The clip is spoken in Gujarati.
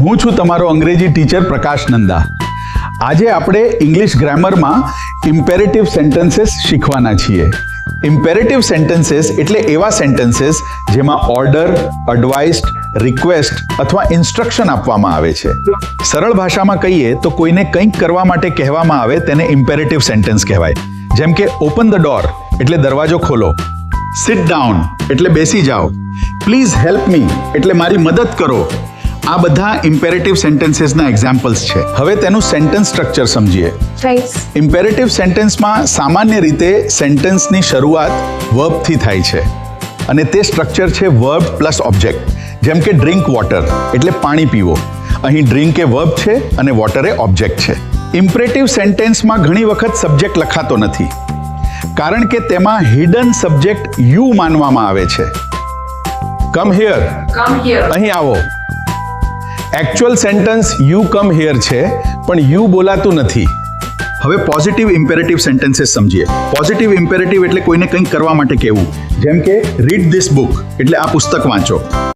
હું છું તમારો અંગ્રેજી ટીચર પ્રકાશ નંદા. આજે આપણે ઇંગ્લિશ ગ્રામરમાં ઇમ્પેરેટિવ સેન્ટેન્સીસ શીખવાના છીએ. ઇમ્પેરેટિવ સેન્ટેન્સીસ એટલે એવા સેન્ટેન્સીસ જેમાં ઓર્ડર, એડવાઇસ્ડ, રિક્વેસ્ટ અથવા ઇન્સ્ટ્રક્શન આપવામાં આવે છે. સરળ ભાષામાં કહીએ તો કોઈને કંઈક કરવા માટે કહેવામાં આવે તેને ઇમ્પેરેટિવ સેન્ટેન્સ કહેવાય. જેમ કે ઓપન ધ ડોર એટલે દરવાજો ખોલો, સિટ ડાઉન એટલે બેસી જાઓ, પ્લીઝ હેલ્પ મી એટલે મારી મદદ કરો. આ બધા ઇમ્પેરેટિવ સેન્ટેન્સીસના એક્ઝામ્પલ્સ છે. હવે તેનું સેન્ટેન્સ સ્ટ્રક્ચર સમજીએ. ઇમ્પેરેટિવ સેન્ટેન્સમાં સામાન્ય રીતે સેન્ટેન્સની શરૂઆત વર્બથી થાય છે અને તે સ્ટ્રક્ચર છે વર્બ પ્લસ ઓબ્જેક્ટ. જેમ કે ડ્રિંક વોટર એટલે પાણી પીવો. અહીં ડ્રિંક એ વર્બ છે અને વોટર એ ઓબ્જેક્ટ છે. ઇમ્પેરેટિવ સેન્ટેન્સમાં ઘણી વખત સબ્જેક્ટ લખાતો નથી કારણ કે તેમાં હિડન સબ્જેક્ટ યુ માનવામાં આવે છે. કમ હિયર, અહીં આવો. Actual sentence you come here છે પણ યુ બોલાતું નથી. હવે પોઝિટિવ ઇમ્પેરેટિવ સેન્ટેન્સીસ સમજીએ. પોઝિટિવ ઇમ્પેરેટિવ એટલે કોઈને કંઈક કરવા માટે કહેવું. જેમ કે રીડ ધીસ બુક એટલે આ પુસ્તક વાંચો.